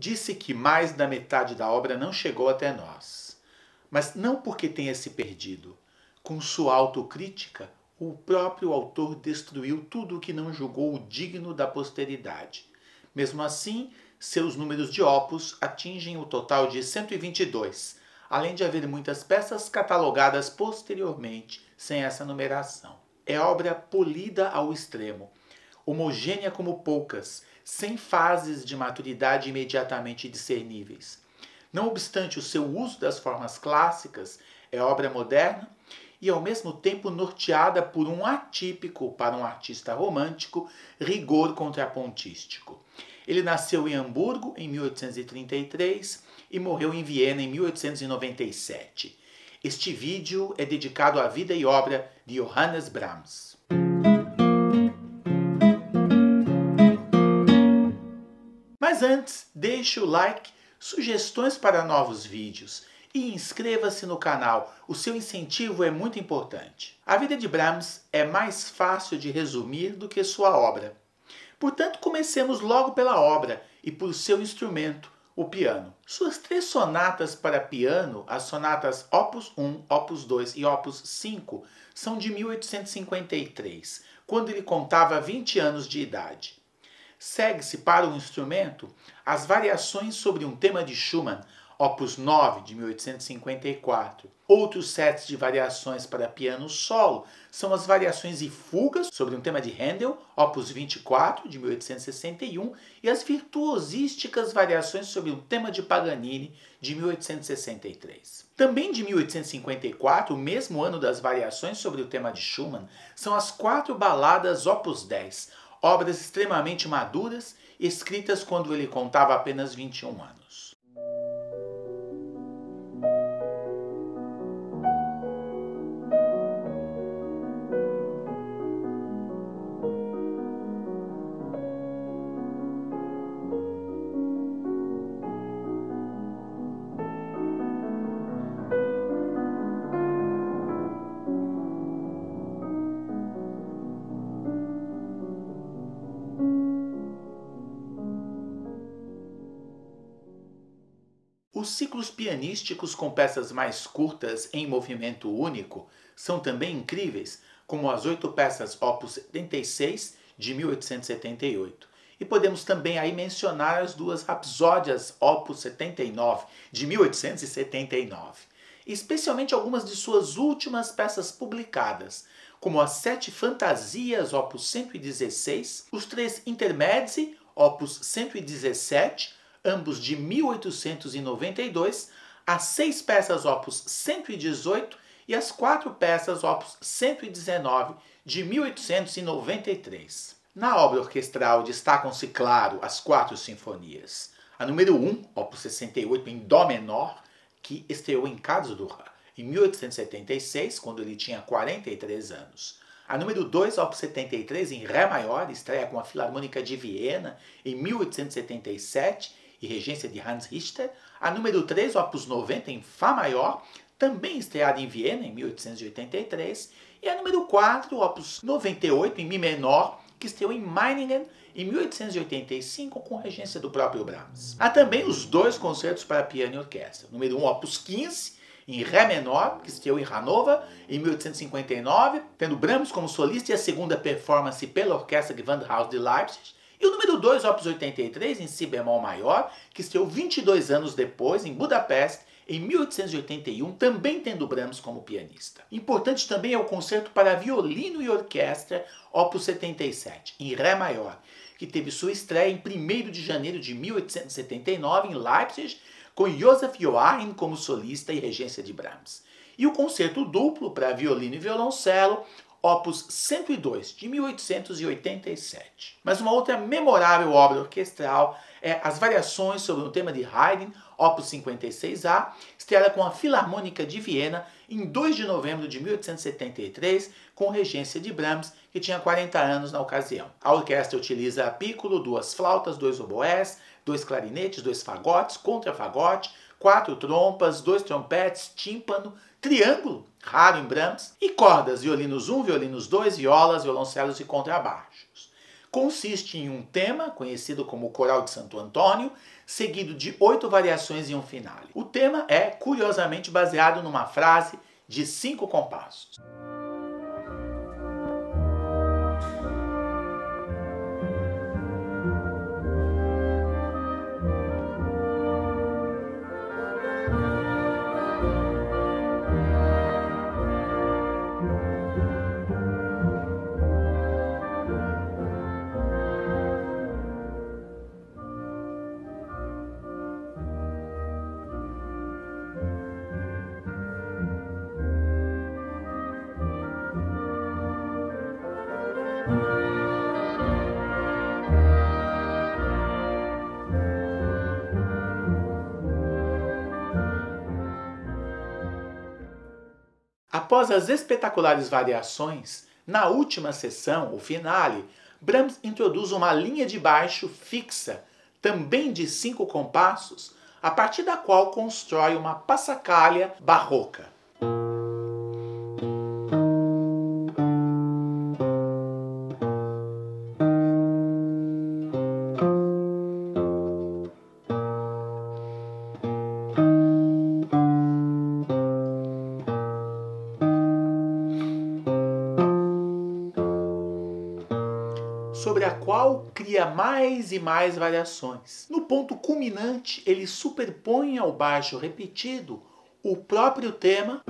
disse que mais da metade da obra não chegou até nós. Mas não porque tenha se perdido. Com sua autocrítica, o próprio autor destruiu tudo o que não julgou digno da posteridade. Mesmo assim, seus números de opus atingem o total de 122, além de haver muitas peças catalogadas posteriormente sem essa numeração. É obra polida ao extremo, homogênea como poucas, sem fases de maturidade imediatamente discerníveis. Não obstante o seu uso das formas clássicas, é obra moderna e ao mesmo tempo norteada por um atípico, para um artista romântico, rigor contrapontístico. Ele nasceu em Hamburgo em 1833 e morreu em Viena em 1897. Este vídeo é dedicado à vida e obra de Johannes Brahms. Mas antes, deixe o like, sugestões para novos vídeos e inscreva-se no canal. O seu incentivo é muito importante. A vida de Brahms é mais fácil de resumir do que sua obra. Portanto, comecemos logo pela obra e por seu instrumento, o piano. Suas 3 sonatas para piano, as sonatas Opus 1, Opus 2 e Opus 5, são de 1853, quando ele contava 20 anos de idade. Segue-se para o instrumento as variações sobre um tema de Schumann, Opus 9, de 1854. Outros sets de variações para piano solo são as variações e fugas sobre um tema de Handel, Opus 24, de 1861, e as virtuosísticas variações sobre um tema de Paganini, de 1863. Também de 1854, o mesmo ano das variações sobre o tema de Schumann, são as 4 baladas Opus 10, obras extremamente maduras, escritas quando ele contava apenas 21 anos. Os ciclos pianísticos com peças mais curtas em movimento único são também incríveis, como as 8 peças Opus 76, de 1878. E podemos também aí mencionar as 2 Rapsódias Opus 79, de 1879. Especialmente algumas de suas últimas peças publicadas, como as 7 Fantasias Opus 116, os 3 Intermezzi Opus 117, ambos de 1892, as 6 peças Opus 118 e as 4 peças Opus 119, de 1893. Na obra orquestral destacam-se, claro, as 4 sinfonias. A número 1, Opus 68, em Dó menor, que estreou em Karlsruhe em 1876, quando ele tinha 43 anos. A número 2, Opus 73, em Ré maior, estreia com a Filarmônica de Viena em 1877, e regência de Hans Richter. A número 3, Opus 90, em Fá maior, também estreada em Viena, em 1883. E a número 4, Opus 98, em Mi menor, que estreou em Meiningen, em 1885, com regência do próprio Brahms. Há também os 2 concertos para piano e orquestra. Número 1, Opus 15, em Ré menor, que estreou em Hannover, em 1859, tendo Brahms como solista e a segunda performance pela Orquestra Gewandhaus de Leipzig. E o número 2, Opus 83, em Si bemol maior, que estreou 22 anos depois, em Budapeste, em 1881, também tendo Brahms como pianista. Importante também é o concerto para violino e orquestra, Opus 77, em Ré maior, que teve sua estreia em 1º de janeiro de 1879, em Leipzig, com Joseph Joachim como solista e regência de Brahms. E o concerto duplo para violino e violoncelo, Opus 102, de 1887. Mas uma outra memorável obra orquestral é as variações sobre o tema de Haydn, Opus 56A, estreada com a Filarmônica de Viena em 2 de novembro de 1873, com regência de Brahms, que tinha 40 anos na ocasião. A orquestra utiliza piccolo, 2 flautas, 2 oboés, 2 clarinetes, 2 fagotes, contrafagote, 4 trompas, 2 trompetes, tímpano, triângulo, raro em Brahms, e cordas, violinos 1, violinos 2, violas, violoncelos e contrabaixos. Consiste em um tema, conhecido como Coral de Santo Antônio, seguido de 8 variações e um finale. O tema é, curiosamente, baseado numa frase de 5 compassos. Após as espetaculares variações, na última sessão, o finale, Brahms introduz uma linha de baixo fixa, também de 5 compassos, a partir da qual constrói uma passacaglia barroca. Sobre a qual cria mais e mais variações. No ponto culminante, ele superpõe ao baixo repetido o próprio tema,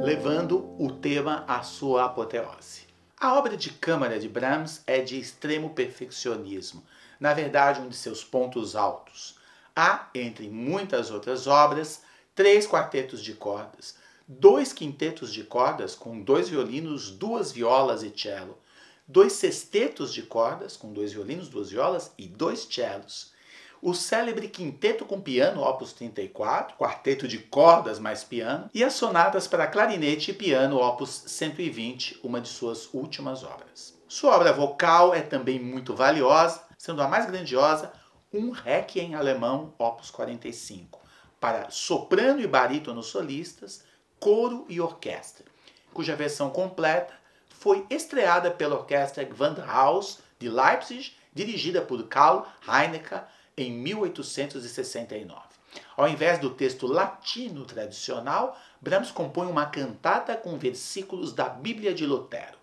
levando o tema à sua apoteose. A obra de câmara de Brahms é de extremo perfeccionismo, na verdade um de seus pontos altos. Há, entre muitas outras obras, 3 quartetos de cordas, 2 quintetos de cordas com 2 violinos, 2 violas e cello, 2 sextetos de cordas com 2 violinos, 2 violas e 2 cellos, o célebre quinteto com piano, opus 34, quarteto de cordas mais piano, e as sonatas para clarinete e piano, opus 120, uma de suas últimas obras. Sua obra vocal é também muito valiosa, sendo a mais grandiosa um Requiem alemão, opus 45, para soprano e barítono solistas, coro e orquestra, cuja versão completa foi estreada pela Orquestra Gewandhaus de Leipzig, dirigida por Karl Heinecke em 1869. Ao invés do texto latino tradicional, Brahms compõe uma cantata com versículos da Bíblia de Lutero.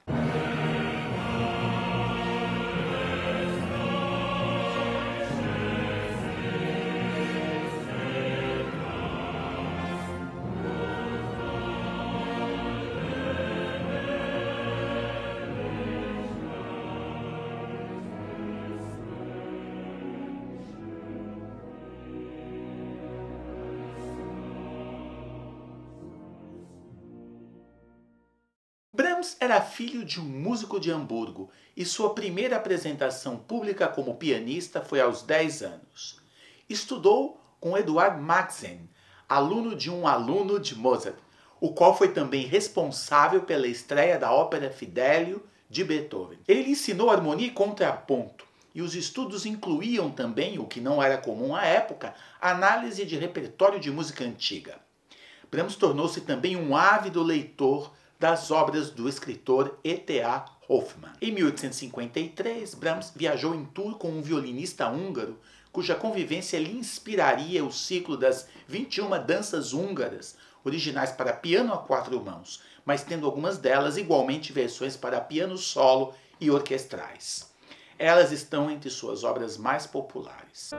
Brahms era filho de um músico de Hamburgo e sua primeira apresentação pública como pianista foi aos 10 anos. Estudou com Eduard Maxen, aluno de um aluno de Mozart, o qual foi também responsável pela estreia da ópera Fidelio de Beethoven. Ele lhe ensinou harmonia e contraponto, e os estudos incluíam também, o que não era comum à época, análise de repertório de música antiga. Brahms tornou-se também um ávido leitor das obras do escritor E.T.A. Hoffmann. Em 1853, Brahms viajou em tour com um violinista húngaro, cuja convivência lhe inspiraria o ciclo das 21 danças húngaras, originais para piano a 4 mãos, mas tendo algumas delas igualmente versões para piano solo e orquestrais. Elas estão entre suas obras mais populares.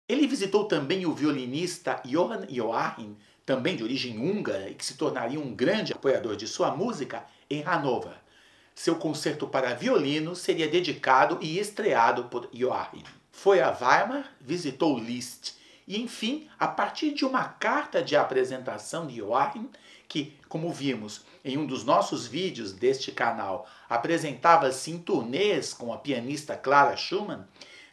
Ele visitou também o violinista Johann Joachim, também de origem húngara e que se tornaria um grande apoiador de sua música, em Hannover. Seu concerto para violino seria dedicado e estreado por Joachim. Foi a Weimar, visitou Liszt E, enfim, a partir de uma carta de apresentação de Joachim, que, como vimos em um dos nossos vídeos deste canal, apresentava-se em turnês com a pianista Clara Schumann,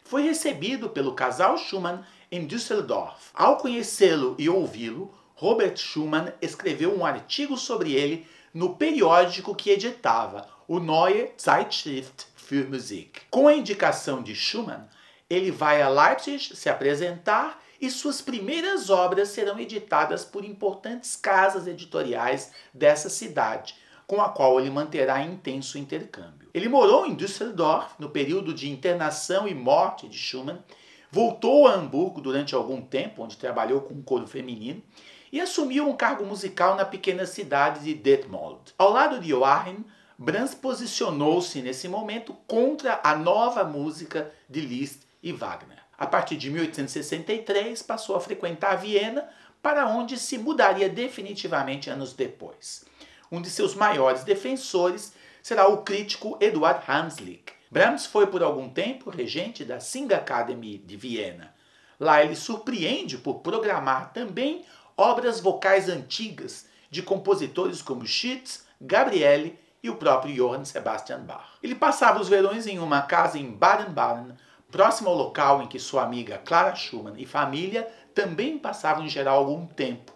foi recebido pelo casal Schumann em Düsseldorf. Ao conhecê-lo e ouvi-lo, Robert Schumann escreveu um artigo sobre ele no periódico que editava, o Neue Zeitschrift für Musik. Com a indicação de Schumann, ele vai a Leipzig se apresentar e suas primeiras obras serão editadas por importantes casas editoriais dessa cidade, com a qual ele manterá intenso intercâmbio. Ele morou em Düsseldorf no período de internação e morte de Schumann, voltou a Hamburgo durante algum tempo, onde trabalhou com o coro feminino, e assumiu um cargo musical na pequena cidade de Detmold. Ao lado de Joachim, Brahms posicionou-se nesse momento contra a nova música de Liszt e Wagner. A partir de 1863, passou a frequentar Viena, para onde se mudaria definitivamente anos depois. Um de seus maiores defensores será o crítico Eduard Hanslick. Brahms foi por algum tempo regente da Singakademie de Viena. Lá ele surpreende por programar também obras vocais antigas de compositores como Schütz, Gabrieli e o próprio Johann Sebastian Bach. Ele passava os verões em uma casa em Baden-Baden, próximo ao local em que sua amiga Clara Schumann e família também passavam em geral algum tempo.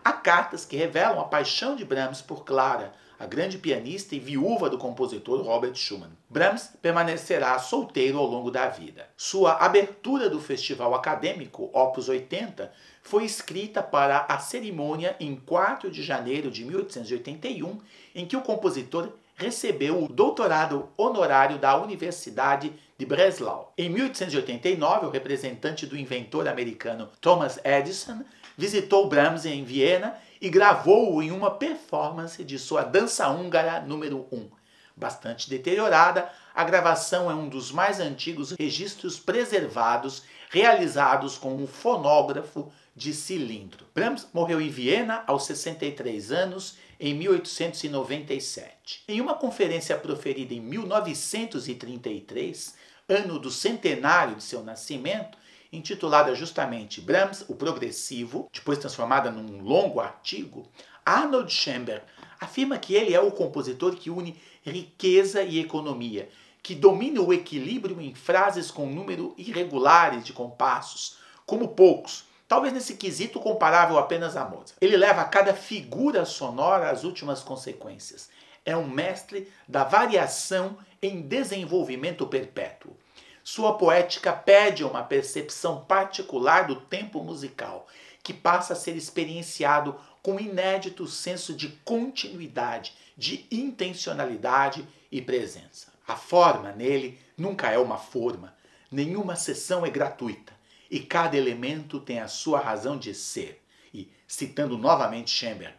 Há cartas que revelam a paixão de Brahms por Clara, a grande pianista e viúva do compositor Robert Schumann. Brahms permanecerá solteiro ao longo da vida. Sua abertura do Festival Acadêmico, Opus 80, foi escrita para a cerimônia em 4 de janeiro de 1881, em que o compositor recebeu o doutorado honorário da Universidade de Breslau. Em 1889, o representante do inventor americano Thomas Edison visitou Brahms em Viena e gravou-o em uma performance de sua dança húngara número 1. Bastante deteriorada, a gravação é um dos mais antigos registros preservados realizados com um fonógrafo de cilindro. Brahms morreu em Viena aos 63 anos, em 1897. Em uma conferência proferida em 1933, ano do centenário de seu nascimento, intitulada justamente Brahms, o Progressivo, depois transformada num longo artigo, Arnold Schoenberg afirma que ele é o compositor que une riqueza e economia, que domina o equilíbrio em frases com número irregulares de compassos, como poucos, talvez nesse quesito comparável apenas a Mozart. Ele leva a cada figura sonora às últimas consequências. É um mestre da variação em desenvolvimento perpétuo. Sua poética pede uma percepção particular do tempo musical, que passa a ser experienciado com um inédito senso de continuidade, de intencionalidade e presença. A forma nele nunca é uma forma, nenhuma sessão é gratuita, e cada elemento tem a sua razão de ser. E, citando novamente Schoenberg,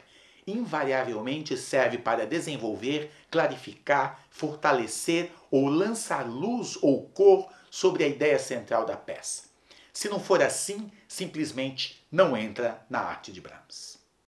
invariavelmente serve para desenvolver, clarificar, fortalecer ou lançar luz ou cor sobre a ideia central da peça. Se não for assim, simplesmente não entra na arte de Brahms.